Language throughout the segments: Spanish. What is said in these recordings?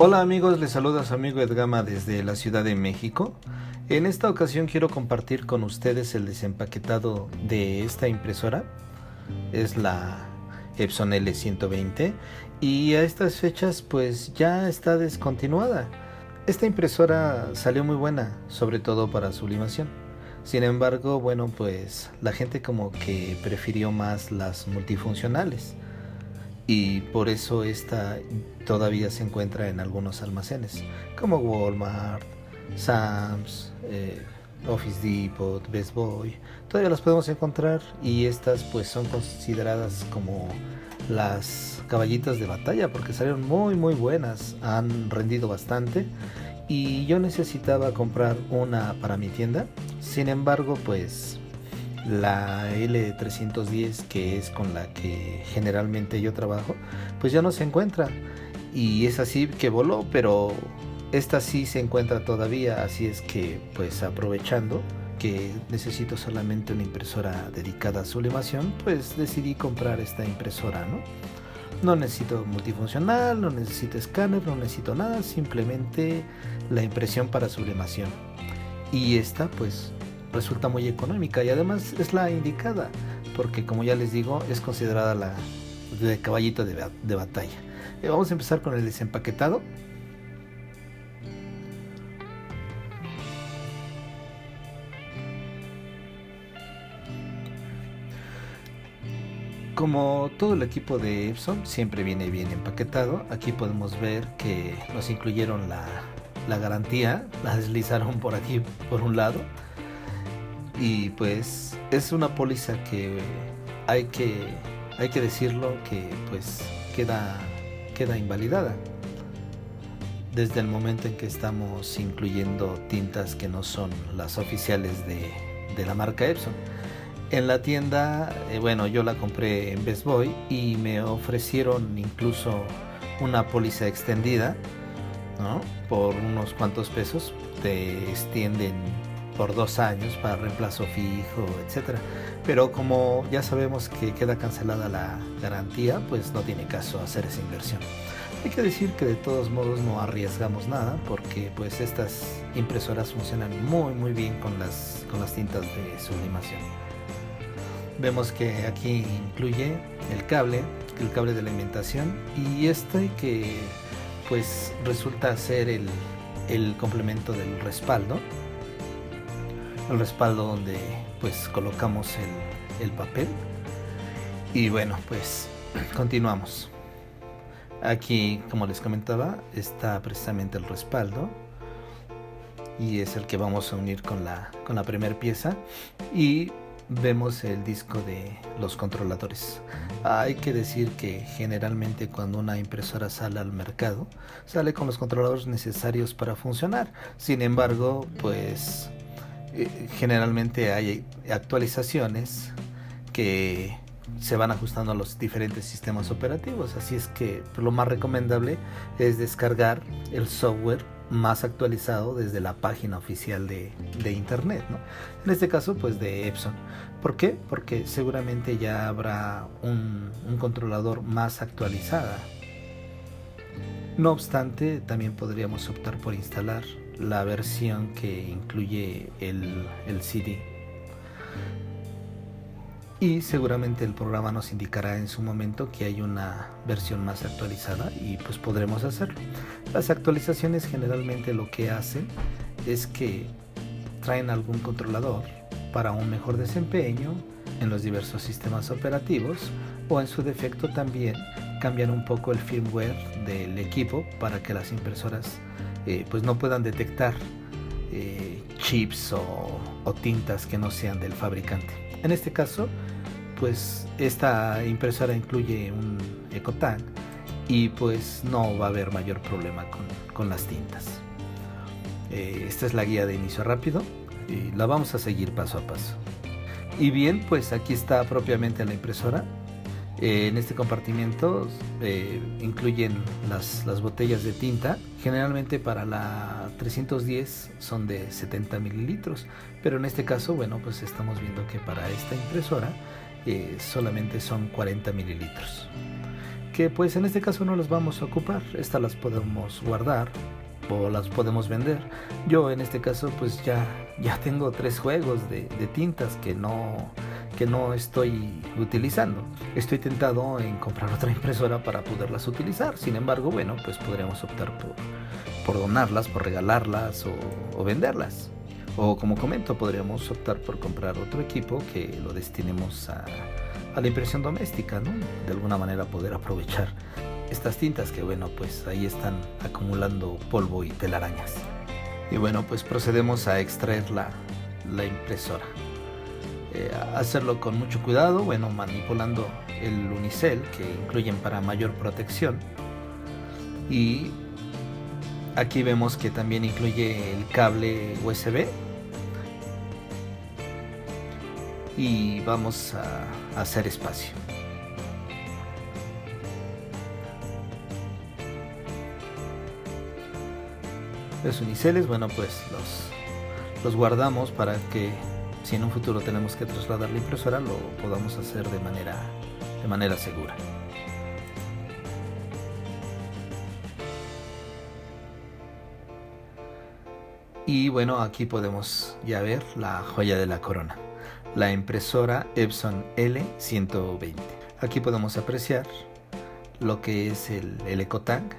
Hola amigos, les saluda su amigo Edgama desde la Ciudad de México. En esta ocasión quiero compartir con ustedes el desempaquetado de esta impresora. Es la Epson L120 y a estas fechas pues ya está descontinuada. Esta impresora salió muy buena, sobre todo para sublimación. Sin embargo, bueno, pues la gente como que prefirió más las multifuncionales y por eso esta todavía se encuentra en algunos almacenes como Walmart, Sam's, Office Depot, Best Buy. Todavía las podemos encontrar y estas pues son consideradas como las caballitas de batalla porque salieron muy buenas, han rendido bastante y yo necesitaba comprar una para mi tienda. Sin embargo, pues la L310, que es con la que generalmente yo trabajo, pues ya no se encuentra. Y es así que voló, pero esta sí se encuentra todavía, así es que pues aprovechando que necesito solamente una impresora dedicada a sublimación, pues decidí comprar esta impresora, ¿no? No necesito multifuncional, no necesito escáner, no necesito nada, simplemente la impresión para sublimación. Y esta pues resulta muy económica y además es la indicada, porque como ya les digo, es considerada la de caballito de batalla. Vamos a empezar con el desempaquetado. Como todo el equipo de Epson, siempre viene bien empaquetado. Aquí podemos ver que nos incluyeron la garantía, la deslizaron por aquí por un lado. Y pues es una póliza que hay que, hay que decirlo que pues queda invalidada desde el momento en que estamos incluyendo tintas que no son las oficiales de la marca Epson. En la tienda, bueno, yo la compré en Best Buy y me ofrecieron incluso una póliza extendida, ¿no? Por unos cuantos pesos, te extienden por 2 años para reemplazo fijo, etcétera. Pero como ya sabemos que queda cancelada la garantía, pues no tiene caso hacer esa inversión. Hay que decir que de todos modos no arriesgamos nada porque pues estas impresoras funcionan muy bien con las tintas de sublimación. Vemos que aquí incluye el cable de la alimentación y este que pues resulta ser el complemento del respaldo. El respaldo donde pues colocamos el papel. Y bueno, pues continuamos. Aquí, como les comentaba, está precisamente el respaldo y es el que vamos a unir con la primera pieza y vemos el disco de los controladores. Hay que decir que generalmente cuando una impresora sale al mercado, sale con los controladores necesarios para funcionar. Sin embargo, pues generalmente hay actualizaciones que se van ajustando a los diferentes sistemas operativos, así es que lo más recomendable es descargar el software más actualizado desde la página oficial de internet, ¿no? En este caso pues de Epson. ¿Por qué? Porque seguramente ya habrá un controlador más actualizada. No obstante, también podríamos optar por instalar la versión que incluye el CD. Y seguramente el programa nos indicará en su momento que hay una versión más actualizada y pues podremos hacerlo. Las actualizaciones generalmente lo que hacen es que traen algún controlador para un mejor desempeño en los diversos sistemas operativos o en su defecto también cambian un poco el firmware del equipo para que las impresoras pues no puedan detectar chips o tintas que no sean del fabricante. En este caso, pues esta impresora incluye un EcoTank y pues no va a haber mayor problema con las tintas. Esta es la guía de inicio rápido y la vamos a seguir paso a paso. Y bien, pues aquí está propiamente la impresora. En este compartimiento incluyen las botellas de tinta. Generalmente para la 310 son de 70 mililitros, pero en este caso, bueno, pues estamos viendo que para esta impresora solamente son 40 mililitros. que pues en este caso no las vamos a ocupar. Estas las podemos guardar o las podemos vender. Yo en este caso pues ya tengo 3 juegos de tintas que no estoy utilizando. Estoy tentado en comprar otra impresora para poderlas utilizar. Sin embargo, bueno, pues podríamos optar por donarlas, por regalarlas o venderlas. O como comento, podríamos optar por comprar otro equipo que lo destinemos a la impresión doméstica, ¿no? De alguna manera poder aprovechar estas tintas que, bueno, pues ahí están acumulando polvo y telarañas. Y bueno, pues procedemos a extraer la impresora. Hacerlo con mucho cuidado, bueno, manipulando el unicel que incluyen para mayor protección. Y aquí vemos que también incluye el cable USB. Y vamos a hacer espacio. Los uniceles, bueno, pues los guardamos para que si en un futuro tenemos que trasladar la impresora lo podamos hacer de manera segura. Y bueno, aquí podemos ya ver la joya de la corona, la impresora Epson L120. Aquí podemos apreciar lo que es el EcoTank,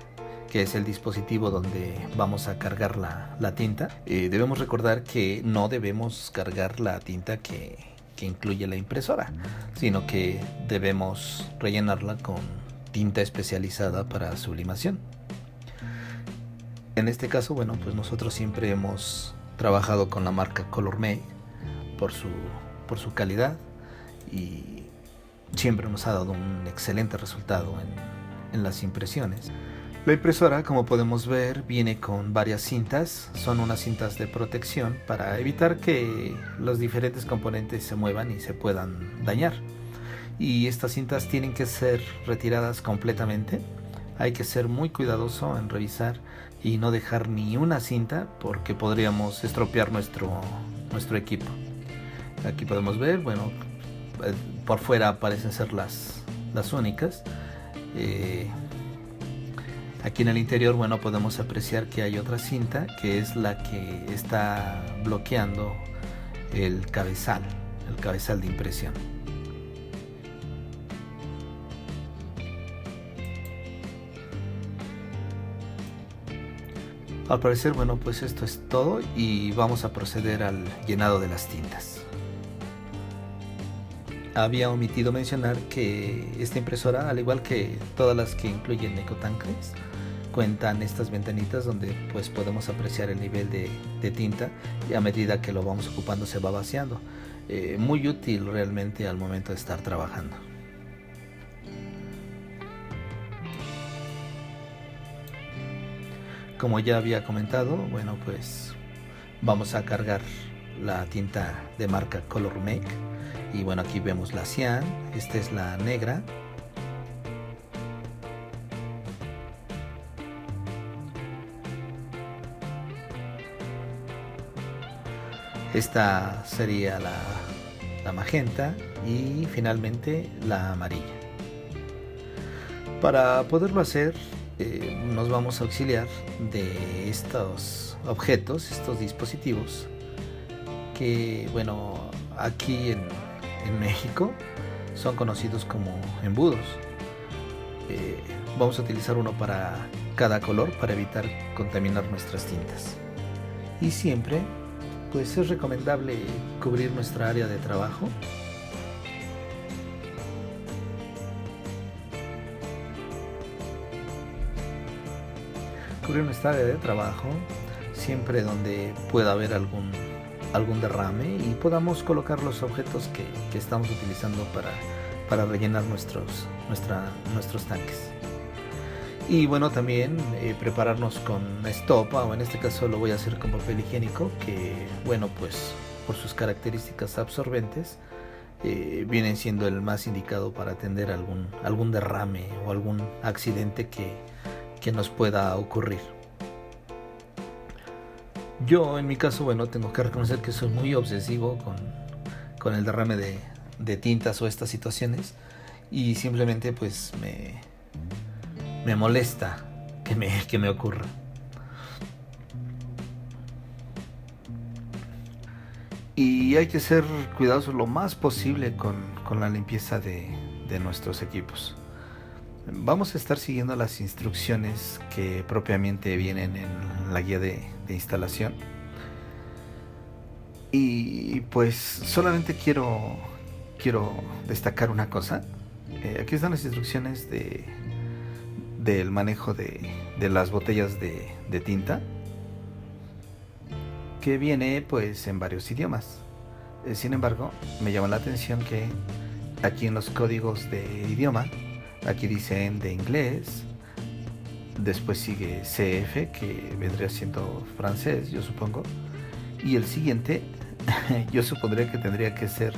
que es el dispositivo donde vamos a cargar la tinta. Debemos recordar que no debemos cargar la tinta que incluye la impresora, sino que debemos rellenarla con tinta especializada para sublimación. En este caso, bueno, pues nosotros siempre hemos trabajado con la marca ColorMate por su calidad y siempre nos ha dado un excelente resultado en las impresiones. La impresora, como podemos ver, viene con varias cintas. Son unas cintas de protección para evitar que los diferentes componentes se muevan y se puedan dañar. Y estas cintas tienen que ser retiradas completamente. Hay que ser muy cuidadoso en revisar y no dejar ni una cinta porque podríamos estropear nuestro equipo. Aquí podemos ver, bueno, por fuera parecen ser las únicas. Aquí en el interior, bueno, podemos apreciar que hay otra cinta que es la que está bloqueando el cabezal de impresión. Al parecer, bueno, pues esto es todo y vamos a proceder al llenado de las tintas. Había omitido mencionar que esta impresora, al igual que todas las que incluyen EcoTanks, cuentan estas ventanitas donde pues podemos apreciar el nivel de tinta y a medida que lo vamos ocupando se va vaciando. Muy útil realmente al momento de estar trabajando. Como ya había comentado, bueno, pues vamos a cargar la tinta de marca ColorMate. Y bueno, aquí vemos la cian, esta es la negra. Esta sería la magenta y finalmente la amarilla. Para poderlo hacer, nos vamos a auxiliar de estos objetos, estos dispositivos que, bueno, aquí en México son conocidos como embudos. Vamos a utilizar uno para cada color para evitar contaminar nuestras tintas. Y siempre pues es recomendable cubrir nuestra área de trabajo siempre donde pueda haber algún derrame y podamos colocar los objetos que estamos utilizando para rellenar nuestros tanques. Y bueno, también prepararnos con estopa, o en este caso lo voy a hacer con papel higiénico, que bueno, pues por sus características absorbentes vienen siendo el más indicado para atender algún derrame o algún accidente que nos pueda ocurrir. Yo en mi caso, bueno, tengo que reconocer que soy muy obsesivo con el derrame de tintas o estas situaciones, y simplemente pues me molesta que me ocurra. Y hay que ser cuidadosos lo más posible con la limpieza de nuestros equipos. Vamos a estar siguiendo las instrucciones que propiamente vienen en la guía de instalación. Y pues solamente quiero destacar una cosa. Aquí están las instrucciones del manejo de las botellas de tinta, que viene pues en varios idiomas. Sin embargo, me llama la atención que aquí en los códigos de idioma, aquí dicen de inglés, después sigue CF, que vendría siendo francés, yo supongo, y el siguiente yo supondría que tendría que ser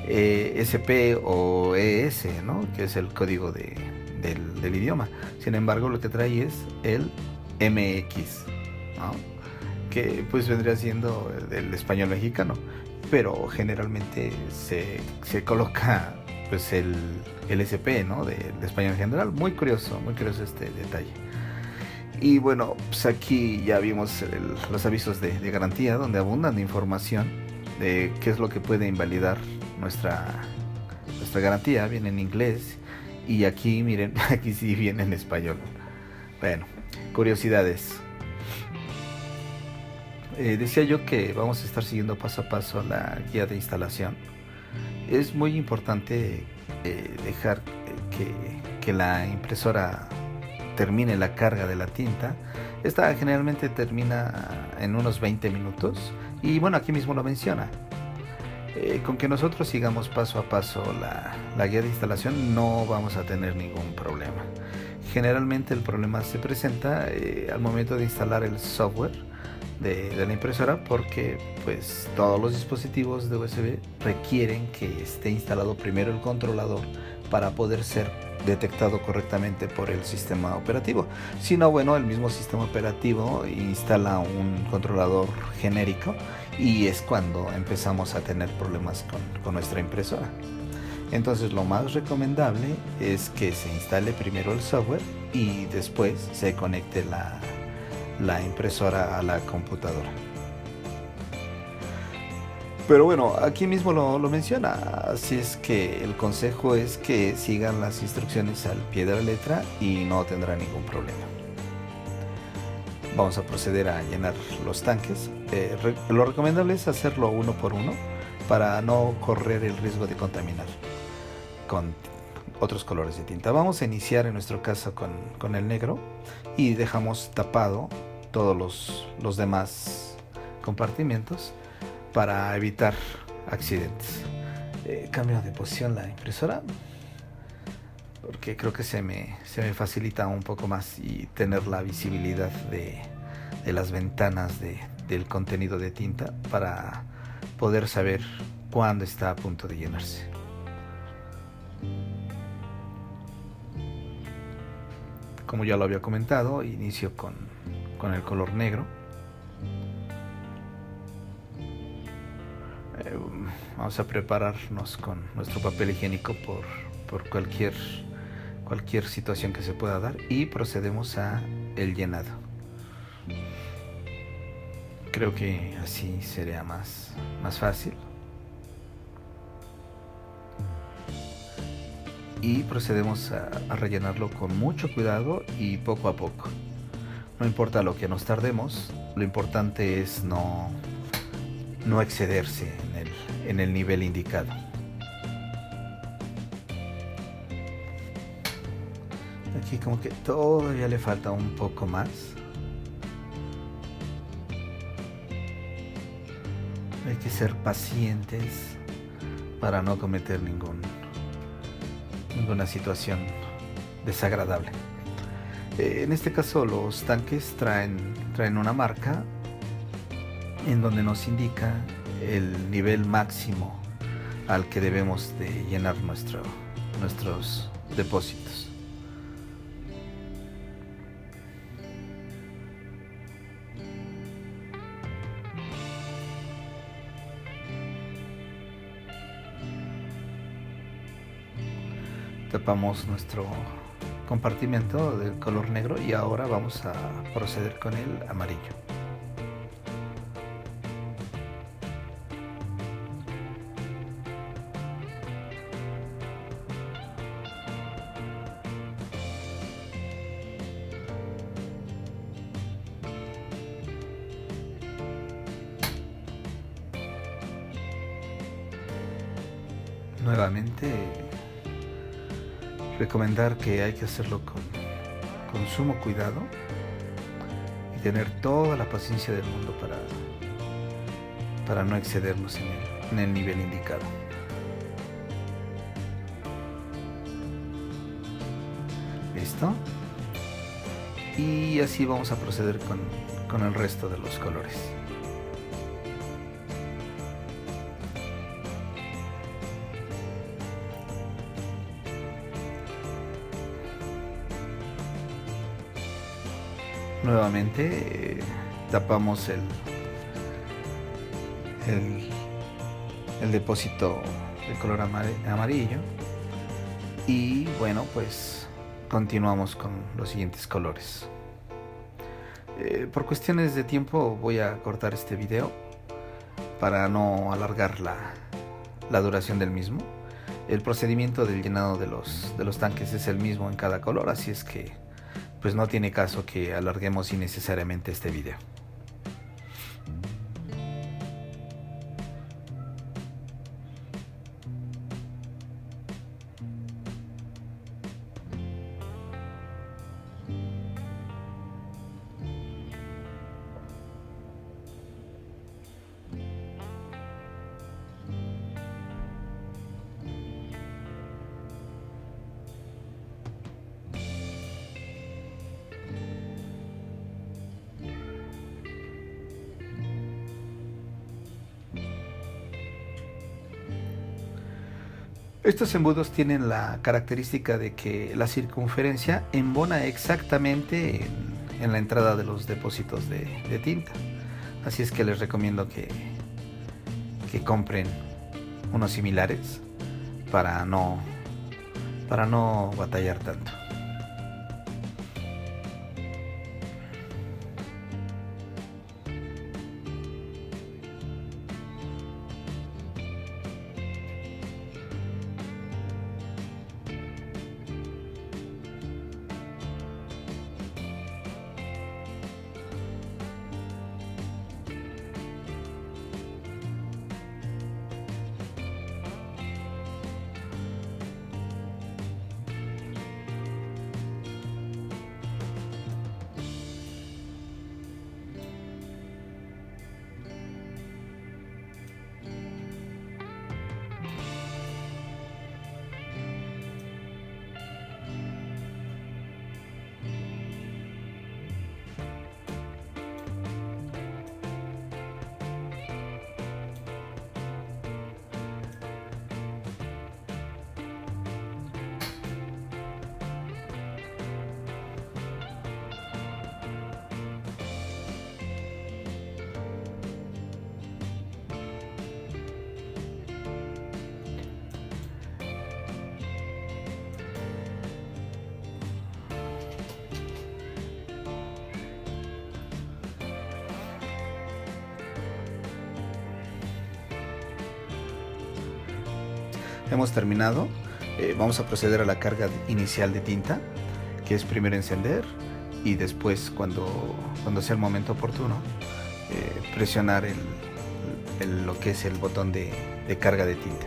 SP o ES, ¿no? Que es el código del idioma. Sin embargo, lo que trae es el MX, ¿no? Que pues vendría siendo el español mexicano, pero generalmente se coloca pues el SP, ¿no? De español en general. Muy curioso este detalle. Y bueno, pues aquí ya vimos los avisos de garantía, donde abundan de información de qué es lo que puede invalidar nuestra garantía. Viene en inglés y aquí, miren, aquí sí viene en español. Bueno, curiosidades. Decía yo que vamos a estar siguiendo paso a paso la guía de instalación. Es muy importante dejar que la impresora termine la carga de la tinta. Esta generalmente termina en unos 20 minutos y bueno, aquí mismo lo menciona. Con que nosotros sigamos paso a paso la guía de instalación no vamos a tener ningún problema. Generalmente el problema se presenta al momento de instalar el software de la impresora, porque pues todos los dispositivos de USB requieren que esté instalado primero el controlador para poder ser detectado correctamente por el sistema operativo. Si no, bueno, el mismo sistema operativo instala un controlador genérico y es cuando empezamos a tener problemas con nuestra impresora. Entonces lo más recomendable es que se instale primero el software y después se conecte la impresora a la computadora. Pero bueno, aquí mismo lo menciona, así es que el consejo es que sigan las instrucciones al pie de la letra y no tendrá ningún problema. Vamos a proceder a llenar los tanques. Lo recomendable es hacerlo uno por uno para no correr el riesgo de contaminar con otros colores de tinta. Vamos a iniciar en nuestro caso con el negro y dejamos tapado todos los demás compartimentos para evitar accidentes. Cambio de posición la impresora porque creo que se me facilita un poco más y tener la visibilidad de las ventanas del contenido de tinta para poder saber cuándo está a punto de llenarse. Como ya lo había comentado, inicio con el color negro. Vamos a prepararnos con nuestro papel higiénico por cualquier situación que se pueda dar y procedemos a el llenado. Creo que así sería más fácil. Y procedemos a rellenarlo con mucho cuidado y poco a poco. No importa lo que nos tardemos, lo importante es no excederse en el nivel indicado. Aquí como que todavía le falta un poco más. Hay que ser pacientes para no cometer ninguna situación desagradable. En este caso los tanques traen una marca en donde nos indica el nivel máximo al que debemos de llenar nuestros depósitos. Tapamos compartimento del color negro y ahora vamos a proceder con el amarillo. Nuevamente, recomendar que hay que hacerlo con sumo cuidado y tener toda la paciencia del mundo para no excedernos en el nivel indicado. ¿Listo? Y así vamos a proceder con el resto de los colores. Nuevamente tapamos el depósito de color amarillo y bueno, pues continuamos con los siguientes colores. Por cuestiones de tiempo voy a cortar este video para no alargar la duración del mismo. El procedimiento del llenado de los tanques es el mismo en cada color, así es que pues no tiene caso que alarguemos innecesariamente este video. Estos embudos tienen la característica de que la circunferencia embona exactamente en la entrada de los depósitos de tinta. Así es que les recomiendo que compren unos similares para no batallar tanto. Hemos terminado. Vamos a proceder a la carga inicial de tinta, que es primero encender y después cuando sea el momento oportuno presionar lo que es el botón de carga de tinta.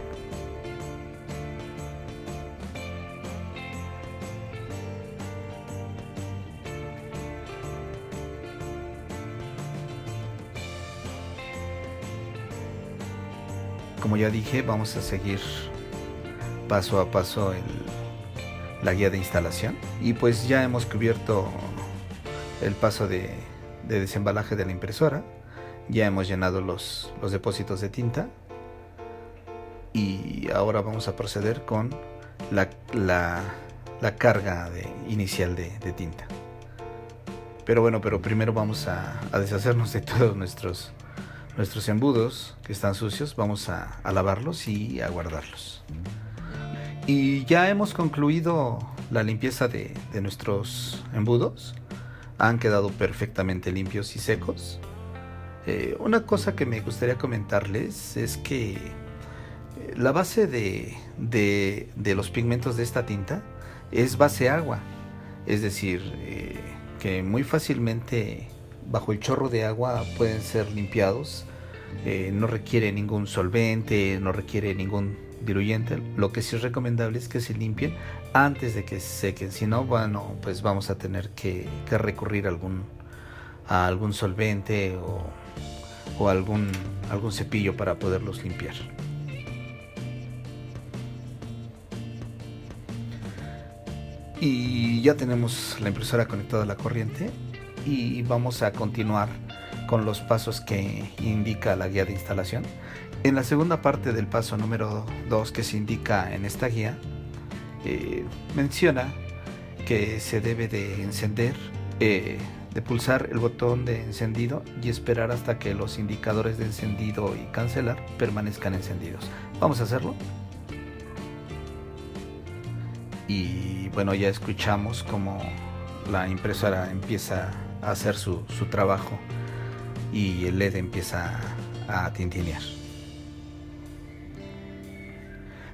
Como ya dije, vamos a seguir paso a paso la guía de instalación y pues ya hemos cubierto el paso de desembalaje de la impresora, ya hemos llenado los depósitos de tinta y ahora vamos a proceder con la carga inicial de tinta. Pero primero vamos a deshacernos de todos nuestros embudos que están sucios. Vamos a lavarlos y a guardarlos. Y ya hemos concluido la limpieza de nuestros embudos han quedado perfectamente limpios y secos. Una cosa que me gustaría comentarles es que la base de los pigmentos de esta tinta es base agua, es decir, que muy fácilmente bajo el chorro de agua pueden ser limpiados. No requiere ningún solvente, no requiere ningún diluyente. Lo que sí es recomendable es que se limpien antes de que se sequen, si no, bueno, pues vamos a tener que recurrir a algún solvente o algún cepillo para poderlos limpiar. Y ya tenemos la impresora conectada a la corriente y vamos a continuar con los pasos que indica la guía de instalación. En la segunda parte del paso número 2 que se indica en esta guía, menciona que se debe de encender, de pulsar el botón de encendido y esperar hasta que los indicadores de encendido y cancelar permanezcan encendidos. Vamos a hacerlo. Y bueno, ya escuchamos cómo la impresora empieza a hacer su trabajo y el LED empieza a tintinear.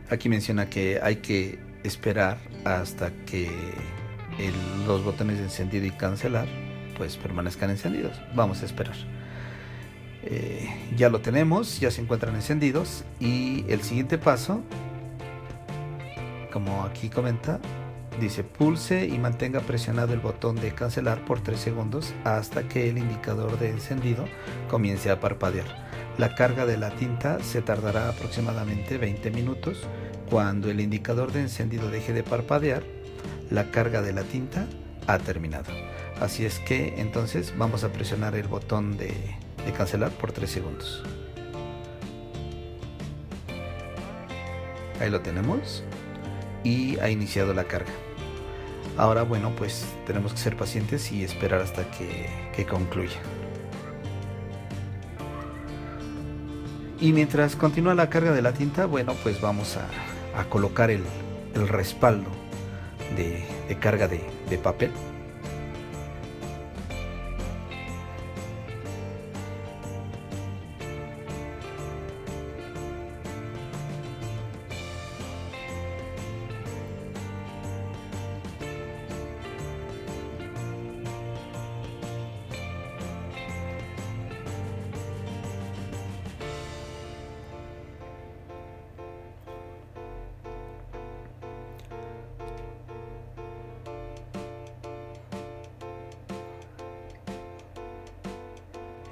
Aquí menciona que hay que esperar hasta que los botones de encendido y cancelar pues permanezcan encendidos. Vamos a esperar. Ya lo tenemos, ya se encuentran encendidos, y el siguiente paso, como aquí comenta, dice: pulse y mantenga presionado el botón de cancelar por 3 segundos hasta que el indicador de encendido comience a parpadear. La carga de la tinta se tardará aproximadamente 20 minutos. Cuando el indicador de encendido deje de parpadear, la carga de la tinta ha terminado. Así es que entonces vamos a presionar el botón de cancelar por 3 segundos. Ahí lo tenemos y ha iniciado la carga. Ahora, bueno, pues tenemos que ser pacientes y esperar hasta que concluya. Y mientras continúa la carga de la tinta, bueno, pues vamos a colocar el respaldo de carga de papel.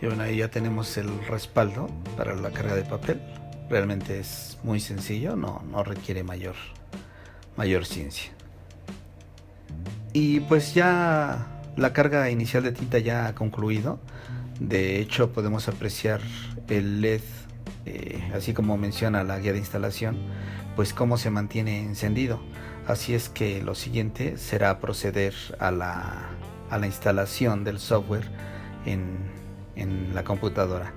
Y bueno, ahí ya tenemos el respaldo para la carga de papel. Realmente es muy sencillo, no requiere mayor ciencia. Y pues ya la carga inicial de tinta ya ha concluido. De hecho, podemos apreciar el LED, así como menciona la guía de instalación, pues cómo se mantiene encendido. Así es que lo siguiente será proceder a la instalación del software en la computadora.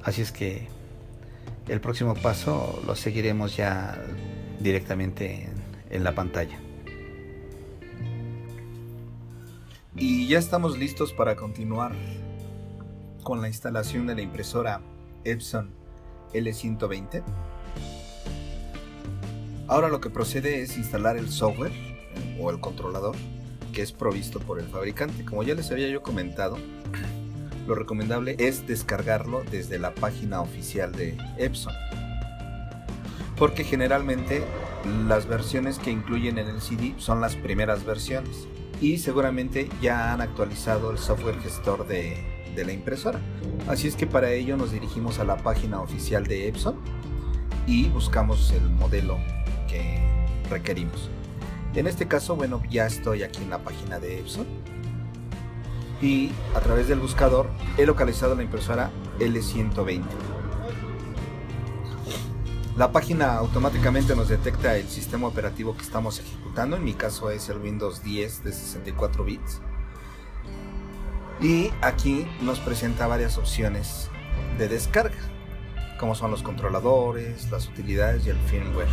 Así es que el próximo paso lo seguiremos ya directamente en la pantalla. Y ya estamos listos para continuar con la instalación de la impresora Epson L120. Ahora lo que procede es instalar el software o el controlador que es provisto por el fabricante. Como ya les había yo comentado, lo recomendable es descargarlo desde la página oficial de Epson, porque generalmente las versiones que incluyen en el CD son las primeras versiones y seguramente ya han actualizado el software gestor de la impresora. Así es que para ello nos dirigimos a la página oficial de Epson y buscamos el modelo que requerimos. En este caso, bueno, ya estoy aquí en la página de Epson y a través del buscador he localizado la impresora L120. La página automáticamente nos detecta el sistema operativo que estamos ejecutando. En mi caso es el Windows 10 de 64 bits. Y aquí nos presenta varias opciones de descarga, como son los controladores, las utilidades y el firmware.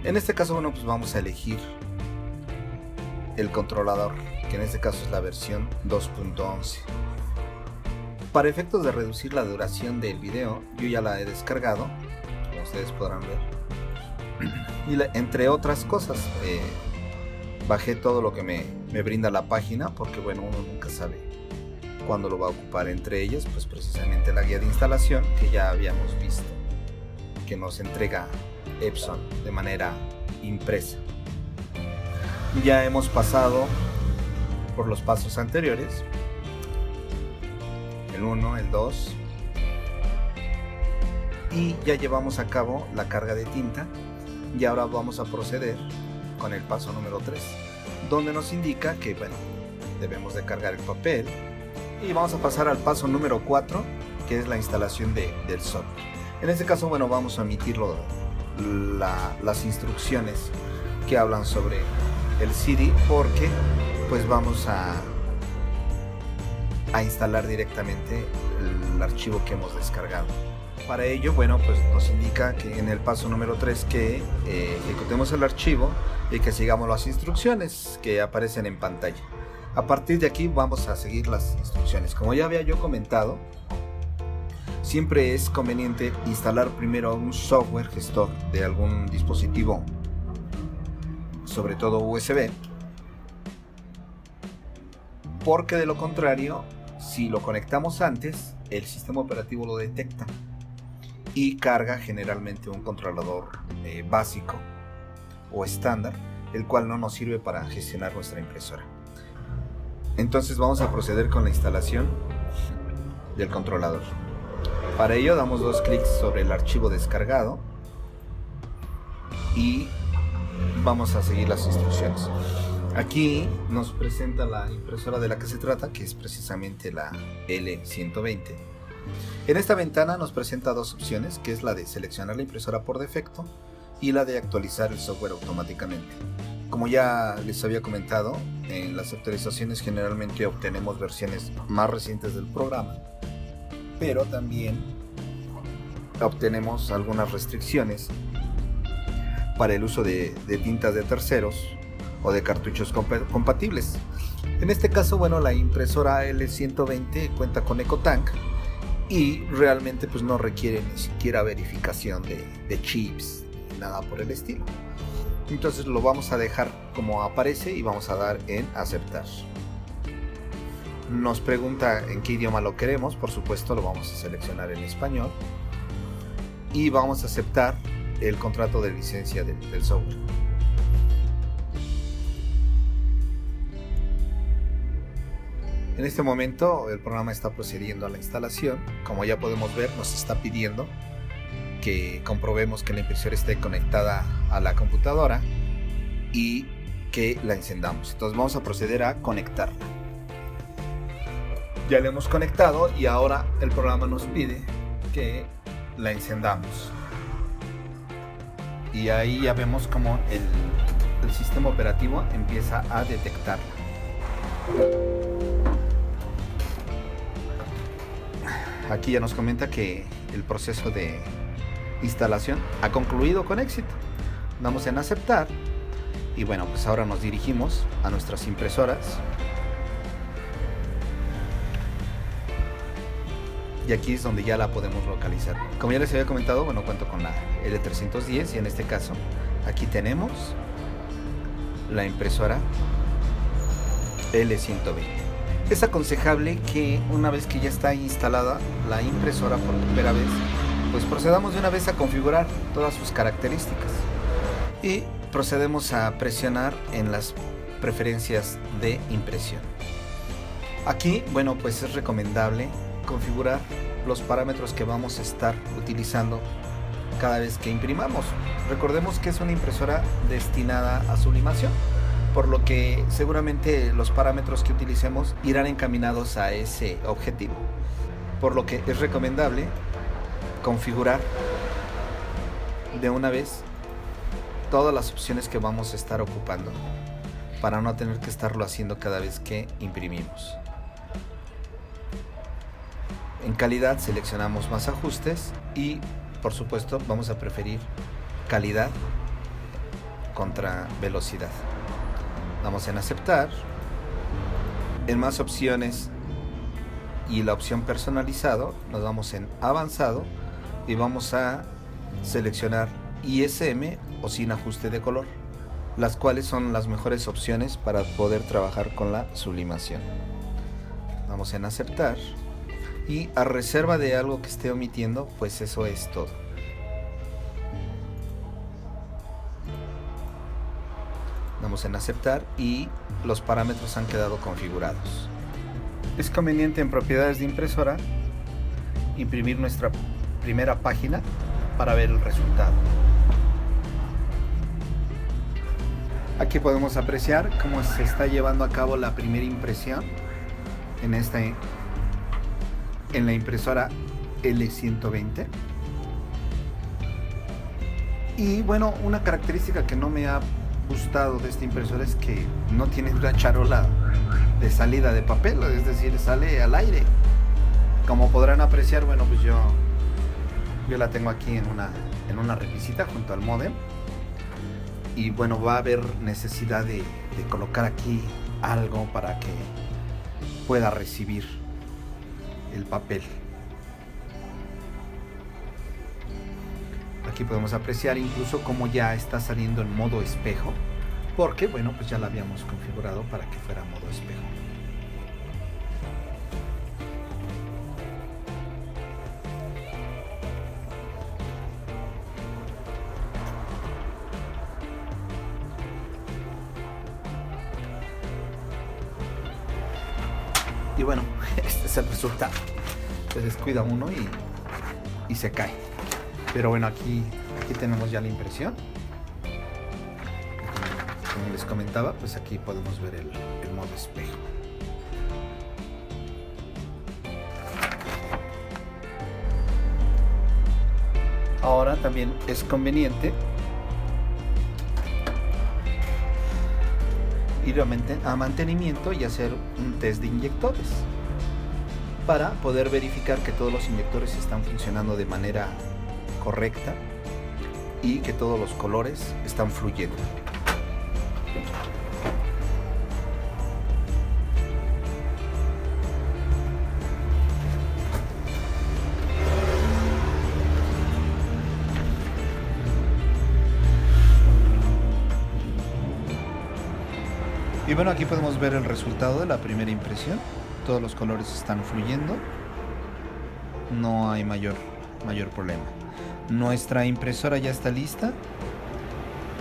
En este caso, bueno, pues vamos a elegir el controlador, que en este caso es la versión 2.11. Para efectos de reducir la duración del video, yo ya la he descargado, como ustedes podrán ver. Y entre otras cosas, bajé todo lo que me brinda la página, porque bueno, uno nunca sabe cuándo lo va a ocupar. Entre ellas, pues precisamente la guía de instalación que ya habíamos visto, que nos entrega Epson de manera impresa. Ya hemos pasado por los pasos anteriores, el 1, el 2, y ya llevamos a cabo la carga de tinta, y ahora vamos a proceder con el paso número 3, donde nos indica que bueno, debemos de cargar el papel, y vamos a pasar al paso número 4, que es la instalación del software. En este caso, bueno, vamos a omitir las instrucciones que hablan sobre el CD, porque pues vamos a instalar directamente el archivo que hemos descargado. Para ello, bueno, pues nos indica que en el paso número 3 que ejecutemos el archivo y que sigamos las instrucciones que aparecen en pantalla. A partir de aquí vamos a seguir las instrucciones. Como ya había yo comentado, siempre es conveniente instalar primero un software gestor de algún dispositivo, sobre todo USB, porque de lo contrario, si lo conectamos antes, el sistema operativo lo detecta y carga generalmente un controlador básico o estándar, el cual no nos sirve para gestionar nuestra impresora. Entonces vamos a proceder con la instalación del controlador. Para ello damos 2 clics sobre el archivo descargado y vamos a seguir las instrucciones. Aquí nos presenta la impresora de la que se trata, que es precisamente la L120. En esta ventana nos presenta 2 opciones, que es la de seleccionar la impresora por defecto y la de actualizar el software automáticamente. Como ya les había comentado, en las actualizaciones generalmente obtenemos versiones más recientes del programa, pero también obtenemos algunas restricciones para el uso de tintas de terceros o de cartuchos compatibles. En este caso, bueno, la impresora L120 cuenta con EcoTank y realmente pues no requiere ni siquiera verificación de chips, nada por el estilo. Entonces lo vamos a dejar como aparece y vamos a dar en aceptar. Nos pregunta en qué idioma lo queremos, por supuesto lo vamos a seleccionar en español y vamos a aceptar el contrato de licencia del software. En este momento el programa está procediendo a la instalación. Como ya podemos ver, nos está pidiendo que comprobemos que la impresora esté conectada a la computadora y que la encendamos. Entonces vamos a proceder a conectarla. Ya la hemos conectado y ahora el programa nos pide que la encendamos. Y ahí ya vemos como el sistema operativo empieza a detectarla. Aquí ya nos comenta que el proceso de instalación ha concluido con éxito. Damos en aceptar y bueno, pues ahora nos dirigimos a nuestras impresoras y aquí es donde ya la podemos localizar. Como ya les había comentado, bueno, cuento con la L310 y en este caso aquí tenemos la impresora L120. Es aconsejable que una vez que ya está instalada la impresora por primera vez, pues procedamos de una vez a configurar todas sus características y procedemos a presionar en las preferencias de impresión. Aquí, bueno, pues es recomendable configurar los parámetros que vamos a estar utilizando cada vez que imprimamos. Recordemos que es una impresora destinada a sublimación, por lo que seguramente los parámetros que utilicemos irán encaminados a ese objetivo, por lo que es recomendable configurar de una vez todas las opciones que vamos a estar ocupando para no tener que estarlo haciendo cada vez que imprimimos. En calidad seleccionamos más ajustes y por supuesto vamos a preferir calidad contra velocidad. Damos en aceptar, en más opciones y la opción personalizado, nos vamos en avanzado y vamos a seleccionar ISM o sin ajuste de color, las cuales son las mejores opciones para poder trabajar con la sublimación. Damos en aceptar y a reserva de algo que esté omitiendo, pues eso es todo. Damos en aceptar y los parámetros han quedado configurados. Es conveniente en propiedades de impresora imprimir nuestra primera página para ver el resultado. Aquí podemos apreciar cómo se está llevando a cabo la primera impresión en la impresora L120. Y bueno, una característica que no me ha gustado de esta impresora es que no tiene una charola de salida de papel, es decir, sale al aire. Como podrán apreciar, bueno, pues yo la tengo aquí en una repisita junto al módem. Y bueno, va a haber necesidad de colocar aquí algo para que pueda recibir el papel. Aquí podemos apreciar incluso cómo ya está saliendo en modo espejo, porque bueno, pues ya la habíamos configurado para que fuera modo espejo. Y bueno, este es el resultado. Se descuida uno y se cae. Pero bueno, aquí tenemos ya la impresión. Como les comentaba, pues aquí podemos ver el modo espejo. Ahora también es conveniente ir a mantenimiento y hacer un test de inyectores para poder verificar que todos los inyectores están funcionando de manera correcta y que todos los colores están fluyendo. Y bueno, aquí podemos ver el resultado de la primera impresión. Todos los colores están fluyendo. No hay mayor problema. Nuestra impresora ya está lista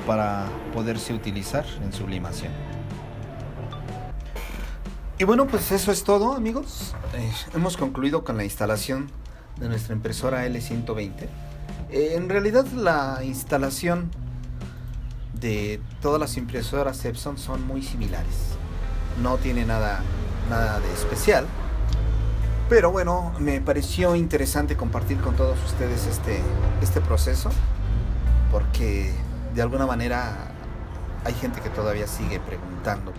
para poderse utilizar en sublimación. Y bueno, pues eso es todo, amigos. Hemos concluido con la instalación de nuestra impresora L120. En realidad la instalación de todas las impresoras Epson son muy similares. No tiene nada de especial. Pero bueno, me pareció interesante compartir con todos ustedes este proceso, porque de alguna manera hay gente que todavía sigue preguntando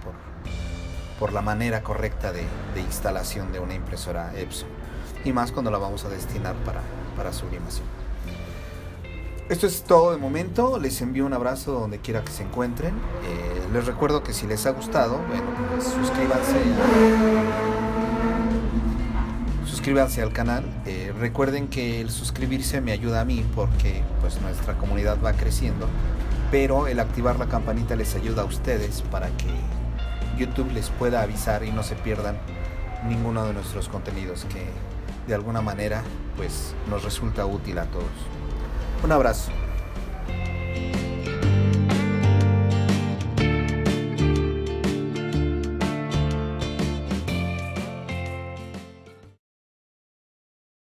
por la manera correcta de instalación de una impresora Epson, y más cuando la vamos a destinar para sublimación. Esto es todo de momento. Les envío un abrazo donde quiera que se encuentren. Les recuerdo que si les ha gustado, bueno, pues suscríbanse al canal. Recuerden que el suscribirse me ayuda a mí porque pues nuestra comunidad va creciendo, pero el activar la campanita les ayuda a ustedes para que YouTube les pueda avisar y no se pierdan ninguno de nuestros contenidos, que de alguna manera pues nos resulta útil a todos. Un abrazo.